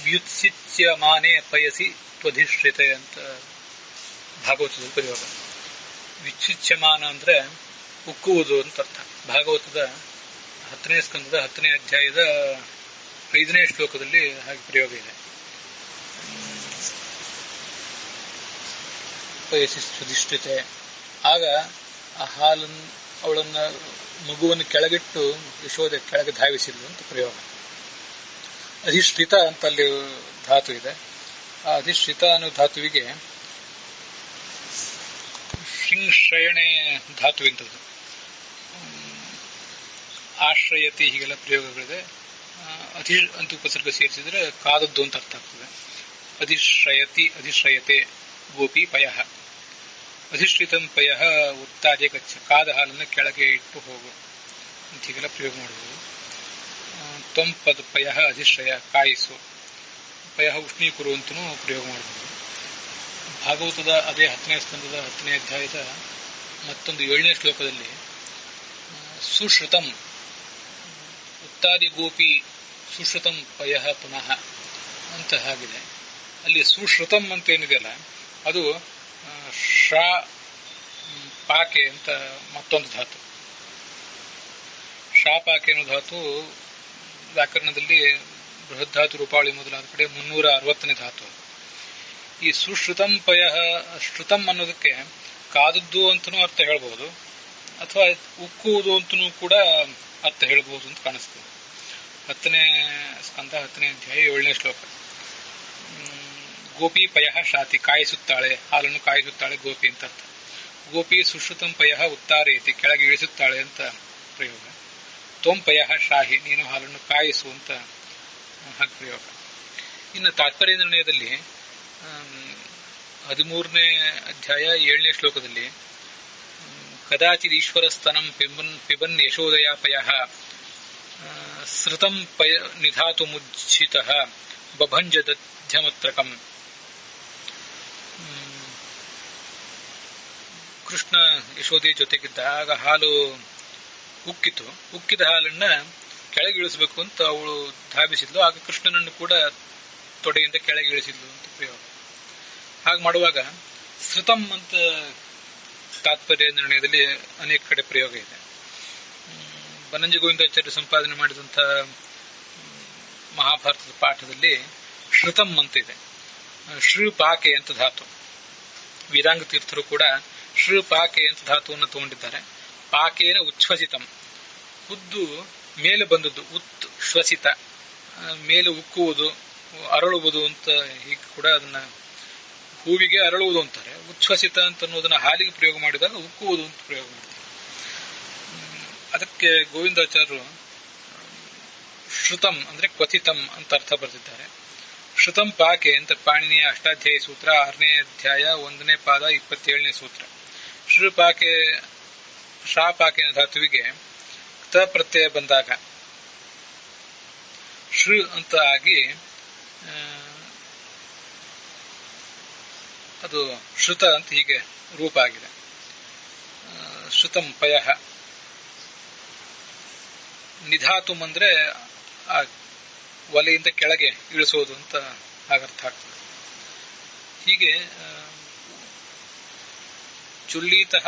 ವ್ಯುತ್ಸಿಚ್ಯಮಾನೆ ಪಯಸಿ ತ್ವಧಿಶ್ರಿತೆ ಅಂತ ಭಾಗವತದ ಪ್ರಯೋಗ. ವ್ಯುತ್ಸಿಚ್ಯಮಾನ ಅಂದ್ರೆ ಉಕ್ಕುವುದು ಅಂತ ಅರ್ಥ. ಭಾಗವತದ 10ನೇ ಸ್ಕಂದದ 10ನೇ ಅಧ್ಯಾಯದ 5ನೇ ಶ್ಲೋಕದಲ್ಲಿ ಹಾಗೆ ಪ್ರಯೋಗ ಇದೆ. ಪಯಸಿ ತ್ವಧಿಷ್ಠಿತೆ. ಆಗ ಆ ಹಾಲನ್ನು ಅವಳನ್ನ ಮಗುವನ್ನು ಕೆಳಗಿಟ್ಟು ಯಶೋದೆ ಕೆಳಗೆ ಧಾವಿಸಿದ್ಲು ಅಂತ ಪ್ರಯೋಗ. ಅಧಿಷ್ಠಿತ ಅಂತ ಅಲ್ಲಿ ಧಾತು ಇದೆ. ಆ ಅಧಿಷ್ಠಿತ ಅನ್ನೋ ಧಾತುವಿಗೆ ಶಿಂಶ್ರಯಣೆ ಧಾತುವಿಂಥದ್ದು. ಆಶ್ರಯತಿ ಹೀಗೆಲ್ಲ ಪ್ರಯೋಗಗಳಿದೆ. ಅಧಿ ಅಂತ ಉಪಸರ್ಗ ಸೇರಿಸಿದ್ರೆ ಕಾದದ್ದು ಅಂತ ಅರ್ಥ ಆಗ್ತದೆ. ಅಧಿಶ್ರಯತಿ ಅಧಿಶ್ರಯತೆ ಗೋಪಿ ಪಯ. ಅಧಿಷ್ಠಿತಂ ಪಯ ಉತ್ತಾರ್ಯ ಗಚ್ಚ. ಕಾದ ಹಾಲನ್ನು ಕೆಳಗೆ ಇಟ್ಟು ಹೋಗು ಅಂತ ಹೀಗೆಲ್ಲ ಪ್ರಯೋಗ ಮಾಡಬಹುದು. ತ್ವಂ ಪದ ಪಯ ಅಧಿಶ್ರಯ ಕಾಯಿಸು. ಪಯ ಉಷ್ಣೀಕುರು ಅಂತನೂ ಪ್ರಯೋಗ ಮಾಡಬಹುದು. ಭಾಗವತದ ಅದೇ 10ನೇ ಸ್ಕಂದದ 10ನೇ ಅಧ್ಯಾಯದ ಮತ್ತೊಂದು 7ನೇ ಶ್ಲೋಕದಲ್ಲಿ ಸುಶ್ರುತಂ ಉತ್ತಾದಿ ಗೋಪಿ ಸುಶ್ರುತಂ ಪಯ ಪುನಃ ಅಂತ ಆಗಿದೆ. ಅಲ್ಲಿ ಸುಶ್ರುತಂ ಅಂತ ಏನಿದೆಯಲ್ಲ ಅದು ಶ್ರಾ ಪಾಕೆ ಅಂತ ಮತ್ತೊಂದು ಧಾತು. ಶಾಪಾಕೆ ಅನ್ನೋ ಧಾತು ವ್ಯಾಕರಣದಲ್ಲಿ ಬೃಹದ್ದಾತು ರೂಪಾವಳಿ ಮೊದಲಾದ ಕಡೆ 360ನೇ ಧಾತು. ಈ ಸುಶ್ರುತಂ ಪಯ ಶ್ರುತಂ ಅನ್ನೋದಕ್ಕೆ ಕಾದದ್ದು ಅಂತನೂ ಅರ್ಥ ಹೇಳ್ಬಹುದು, ಅಥವಾ ಉಕ್ಕುವುದು ಅಂತನೂ ಕೂಡ ಅರ್ಥ ಹೇಳ್ಬಹುದು ಅಂತ ಕಾಣಿಸ್ತದೆ. 10ನೇ ಸ್ಕಂದ 10ನೇ ಅಧ್ಯಾಯ 7ನೇ ಶ್ಲೋಕ. ಗೋಪಿ ಪಯ ಶಾತಿ. ಕಾಯಿಸುತ್ತಾಳೆ, ಹಾಲನ್ನು ಕಾಯಿಸುತ್ತಾಳೆ ಗೋಪಿ ಅಂತ ಅರ್ಥ. ಗೋಪಿ ಸುಶ್ರುತಂ ಪಯ ಉತ್ತಾರೇತಿ. ಕೆಳಗೆ ಇಳಿಸುತ್ತಾಳೆ ಅಂತ ಪ್ರಯೋಗ. ತ್ವಂ ಪಯ ಶಾಹಿ. ನೀನು ಹಾಲನ್ನು ಕಾಯಿಸು ಅಂತ ಹಾಗೆ ಪ್ರಯೋಗ. ಇನ್ನು ತಾತ್ಪರ್ಯ ನಿರ್ಣಯದಲ್ಲಿ 13ನೇ ಅಧ್ಯಾಯ 7ನೇ ಶ್ಲೋಕದಲ್ಲಿ ಕದಾಚಿತ್ ಈಶ್ವರ ಸ್ತನಂ ಪಿಬನ್ ಯಶೋದಯ ಪಯ ಸೃತಂ ಪಯ ನಿಧಾತು ಮುಜ್ಜಿತ ಬಭಂಜ ದಧ್ಯಮತ್ರಕಂ. ಕೃಷ್ಣ ಯಶೋದೆ ಜೊತೆಗಿದ್ದ. ಆಗ ಹಾಲು ಉಕ್ಕಿತು. ಉಕ್ಕಿದ ಹಾಲನ್ನ ಕೆಳಗೆ ಇಳಿಸಬೇಕು ಅಂತ ಅವಳು ಧಾವಿಸಿದ್ಲು. ಆಗ ಕೃಷ್ಣನನ್ನು ಕೂಡ ತೊಡೆಯಿಂದ ಕೆಳಗೆ ಇಳಿಸಿದ್ಲು ಅಂತ ಪ್ರಯೋಗ. ಹಾಗೆ ಮಾಡುವಾಗ ಸೃತಂ ಅಂತ ತಾತ್ಪರ್ಯ ನಿರ್ಣಯದಲ್ಲಿ ಅನೇಕ ಕಡೆ ಪ್ರಯೋಗ ಇದೆ. ಬನಂಜಿ ಗೋವಿಂದಾಚಾರ್ಯ ಸಂಪಾದನೆ ಮಾಡಿದಂಥ ಮಹಾಭಾರತದ ಪಾಠದಲ್ಲಿ ಶ್ರುತಂ ಅಂತ ಇದೆ. ಶ್ರೀ ಪಾಕೆ ಅಂತ ಧಾತು. ವೀರಾಂಗ ತೀರ್ಥರು ಕೂಡ ಶ್ರೀ ಪಾಕೆ ಅಂತ ಧಾತುವನ್ನು ತಗೊಂಡಿದ್ದಾರೆ. ಪಾಕೇನ ಉಚ್ಛ್ವಸಿತಂ. ಉದ್ದು ಮೇಲೆ ಬಂದದ್ದು. ಉತ್ ಶ್ವಸಿತ ಮೇಲೆ ಉಕ್ಕುವುದು, ಅರಳುವುದು ಅಂತ ಹೀಗೆ ಕೂಡ ಅದನ್ನ ಹೂವಿಗೆ ಅರಳುವುದು ಅಂತಾರೆ. ಉಚ್ಛ್ವಸಿತ ಅಂತ ಅನ್ನೋದನ್ನ ಹಾಲಿಗೆ ಪ್ರಯೋಗ ಮಾಡಿದಾಗ ಉಕ್ಕುವುದು ಅಂತ ಪ್ರಯೋಗ ಮಾಡ್ತಾರೆ. ಅದಕ್ಕೆ ಗೋವಿಂದಾಚಾರ್ಯರು ಶ್ರುತಂ ಅಂದ್ರೆ ಕ್ವಥಿತಂ ಅಂತ ಅರ್ಥ ಬರೆದಿದ್ದಾರೆ. ಶ್ರುತಂ ಪಾಕೆ ಅಂತ ಪಾಣಿನಿಯ ಅಷ್ಟಾಧ್ಯಾಯ ಸೂತ್ರ 6ನೇ ಅಧ್ಯಾಯ 1ನೇ ಪಾದ 27ನೇ ಸೂತ್ರ. ಶ್ರೀಪಾಕೆ ಶಾಪಾಕಿನ ಧಾತುವಿಗೆ ತ ಪ್ರತ್ಯಯ ಬಂದಾಗ ಶ್ರೀ ಅಂತ ಆಗಿ ಅದು ಶ್ರುತ ಅಂತ ಹೀಗೆ ರೂಪ ಆಗಿದೆ. ಶ್ರುತಂ ಪಯ. ನಿಧಾತುಂ ಅಂದ್ರೆ ಆ ಒಲೆಯಿಂದ ಕೆಳಗೆ ಇಳಿಸೋದು ಅಂತ ಹಾಗರ್ಥ ಆಗ್ತದೆ. ಹೀಗೆ ಚುಲ್ಲೀತಃ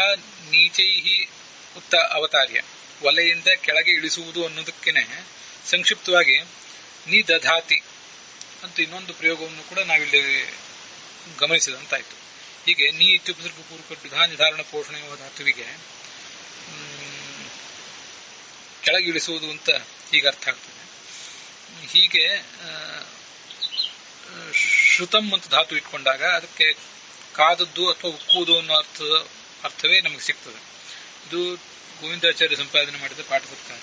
ನೀಚೈಹಿ ಉತ್ತ ಅವತಾರ್ಯ. ಒಲೆಯಿಂದ ಕೆಳಗೆ ಇಳಿಸುವುದು ಅನ್ನೋದಕ್ಕೇನೆ ಸಂಕ್ಷಿಪ್ತವಾಗಿ ನೀ ದಧಾತಿ ಅಂತ ಇನ್ನೊಂದು ಪ್ರಯೋಗವನ್ನು ಕೂಡ ನಾವಿಲ್ಲಿ ಗಮನಿಸಿದಂತಾಯ್ತು. ಹೀಗೆ ನೀ ಇತ್ಯುಪಸರ್ಗ ಪೂರ್ವಕ ವಿಧಾನ ನಿರ್ಧಾರಣ ಪೋಷಣೆ ಧಾತುವಿಗೆ ಕೆಳಗೆ ಇಳಿಸುವುದು ಅಂತ ಹೀಗೆ ಅರ್ಥ ಆಗ್ತದೆ. ಹೀಗೆ ಶ್ರುತಂ ಅಂತ ಧಾತು ಇಟ್ಕೊಂಡಾಗ ಅದಕ್ಕೆ ಕಾದದ್ದು ಅಥವಾ ಉಕ್ಕುವುದು ಅನ್ನೋ ಅರ್ಥವೇ ನಮಗೆ ಸಿಗ್ತದೆ. ಇದು ಗೋವಿಂದಾಚಾರ್ಯ ಸಂಪಾದನೆ ಮಾಡಿದ ಪಾಠ ಪ್ರಕಾರ.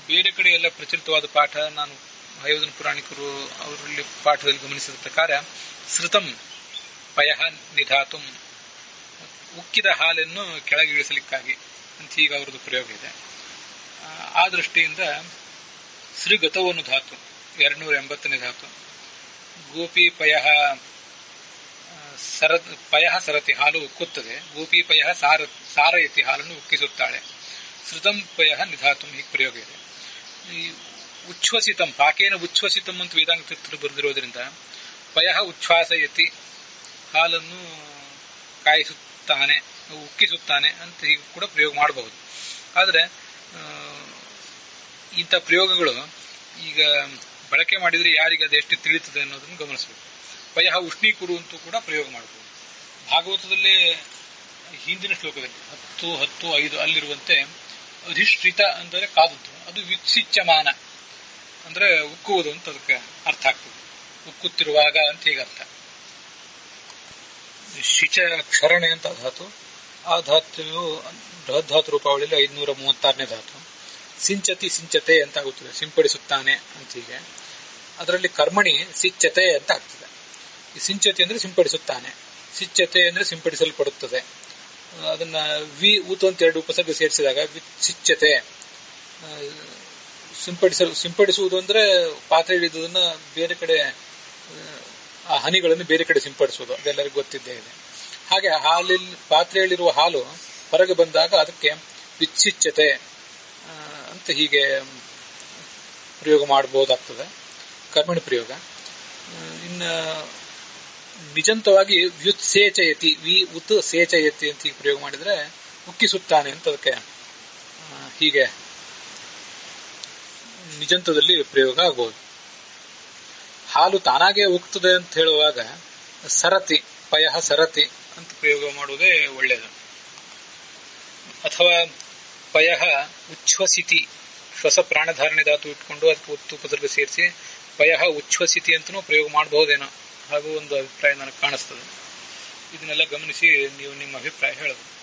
ಬೇರೆ ಕಡೆ ಎಲ್ಲ ಪ್ರಚಲಿತವಾದ ಪಾಠ ನಾನು ಹಯೋಧನ ಪುರಾಣಿಕರು ಅವರಲ್ಲಿ ಪಾಠದಲ್ಲಿ ಗಮನಿಸಿದ ಪ್ರಕಾರ ಸೃತಂ ಪಯ ನಿಧಾತುಂ, ಉಕ್ಕಿದ ಹಾಲನ್ನು ಕೆಳಗೆ ಇಳಿಸಲಿಕ್ಕಾಗಿ ಅಂತ ಈಗ ಅವರದ್ದು ಪ್ರಯೋಗ ಇದೆ. ಆ ದೃಷ್ಟಿಯಿಂದ ಶ್ರೀಗತವನ್ನು ಧಾತು 280ನೇ ಧಾತು. ಗೋಪಿ ಪಯ ಸರತಿ, ಹಾಲು ಉಕ್ಕುತ್ತದೆ. ಗೋಪಿ ಪಯ ಸಾರಯತಿ, ಹಾಲನ್ನು ಉಕ್ಕಿಸುತ್ತಾಳೆ. ಶ್ರುತಂ ಪಯ ನಿಧಾತುಂ ಹೀಗೆ ಪ್ರಯೋಗ ಇದೆ. ಈ ಉಚ್ಛ್ವಸಿತಂ ಪಾಕೇನ ಉಚ್ಛ್ವಸಿತಂ ಅಂತ ವೇದಾಂಗ ತೀರ್ಥರು ಬರೆದಿರೋದ್ರಿಂದ ಪಯಃ ಉಚ್ಛ್ವಾಸಯತಿ ಹಾಲನ್ನು ಕಾಯಿಸುತ್ತಾನೆ, ಉಕ್ಕಿಸುತ್ತಾನೆ ಅಂತ ಹೀಗೆ ಕೂಡ ಪ್ರಯೋಗ ಮಾಡಬಹುದು. ಆದರೆ ಇಂಥ ಪ್ರಯೋಗಗಳು ಈಗ ಬಳಕೆ ಮಾಡಿದರೆ ಯಾರಿಗೆ ಅದೆಷ್ಟು ತಿಳಿಯುತ್ತದೆ ಅನ್ನೋದನ್ನು ಗಮನಿಸಬೇಕು. ಪಯಃ ಉಷ್ಣೀಕುರು ಅಂತೂ ಕೂಡ ಪ್ರಯೋಗ ಮಾಡಬಹುದು. ಭಾಗವತದಲ್ಲೇ ಹಿಂದಿನ ಶ್ಲೋಕದಲ್ಲಿ 10:10:5 ಅಲ್ಲಿರುವಂತೆ ಅಧಿಷ್ಠಿತ ಅಂದರೆ ಕಾದದ್ದು, ಅದು ವಿತ್ಸಿಚ್ಯಮಾನ ಅಂದ್ರೆ ಉಕ್ಕುವುದು ಅಂತ ಅದಕ್ಕೆ ಅರ್ಥ ಆಗ್ತದೆ. ಉಕ್ಕುತ್ತಿರುವಾಗ ಅಂತ ಹೀಗೆ ಅರ್ಥ. ಶಿಚ ಕ್ಷರಣೆ ಅಂತ ಧಾತು, ಆ ಧಾತುವು ಬೃಹದ್ಧಾತು ರೂಪಾವಳಿಯಲ್ಲಿ 536ನೇ ಧಾತು. ಸಿಂಚತಿ ಸಿಂಚತೆ ಅಂತ ಆಗುತ್ತದೆ, ಸಿಂಪಡಿಸುತ್ತಾನೆ ಅಂತ ಹೀಗೆ. ಅದರಲ್ಲಿ ಕರ್ಮಣಿ ಸಿಚ್ಚತೆ ಅಂತ ಆಗ್ತದೆ. ಈ ಸಿಂಚತಿ ಅಂದ್ರೆ ಸಿಂಪಡಿಸುತ್ತಾನೆ, ಸಿಚ್ಚತೆ ಅಂದ್ರೆ ಸಿಂಪಡಿಸಲ್ಪಡುತ್ತದೆ. ಅದನ್ನ ವಿ ಊತು ಅಂತ 2 ಉಪಸರ್ಗ ಸೇರಿಸಿದಾಗ ಸಿಚ್ಚತೆ. ಸಿಂಪಡಿಸುವುದು ಅಂದ್ರೆ ಪಾತ್ರೆ ಹಿಡಿದುದನ್ನ ಬೇರೆ ಕಡೆ, ಆ ಹನಿಗಳನ್ನು ಬೇರೆ ಕಡೆ ಸಿಂಪಡಿಸುವುದು, ಅದೆಲ್ಲರಿಗೂ ಗೊತ್ತಿದ್ದೇ ಇದೆ. ಹಾಗೆ ಪಾತ್ರೆಯಲ್ಲಿರುವ ಹಾಲು ಹೊರಗೆ ಬಂದಾಗ ಅದಕ್ಕೆ ವಿಚ್ಛಿಚ್ಚತೆ ಅಂತ ಹೀಗೆ ಪ್ರಯೋಗ ಮಾಡಬಹುದಾಗ್ತದೆ, ಕರ್ಮಣಿ ಪ್ರಯೋಗ. ಇನ್ನು ನಿಜಂತವಾಗಿ ವ್ಯುತ್ಸೇಚಯತಿ, ವಿ ಉತ್ ಸೇಚಯತಿ ಅಂತ ಹೀಗೆ ಪ್ರಯೋಗ ಮಾಡಿದ್ರೆ ಉಕ್ಕಿಸುತ್ತಾನೆ ಅಂತ ಅದಕ್ಕೆ ಹೀಗೆ ನಿಜಂತದಲ್ಲಿ ಪ್ರಯೋಗ ಆಗಬಹುದು. ಹಾಲು ತಾನಾಗೆ ಉಕ್ತದೆ ಅಂತ ಹೇಳುವಾಗ ಸರತಿ, ಪಯಃ ಸರತಿ ಅಂತ ಪ್ರಯೋಗ ಮಾಡುವುದೇ ಒಳ್ಳೆಯದು. ಅಥವಾ ಪಯಃ ಉಚ್ಛ್ವಸಿತಿ, ಶ್ವಸ ಪ್ರಾಣಧಾರಣೆ ಧಾತು ಇಟ್ಕೊಂಡು ಅದಕ್ಕೆ ಒತ್ತು ಉಪಸರ್ಗ ಸೇರಿಸಿ ಪಯಃ ಉಚ್ಛ್ವಸಿತಿ ಅಂತನೂ ಪ್ರಯೋಗ ಮಾಡಬಹುದೇನೋ, ಹಾಗೂ ಒಂದು ಅಭಿಪ್ರಾಯ ನನಗೆ ಕಾಣಿಸ್ತದೆ. ಇದನ್ನೆಲ್ಲ ಗಮನಿಸಿ ನೀವು ನಿಮ್ಮ ಅಭಿಪ್ರಾಯ ಹೇಳಬಹುದು.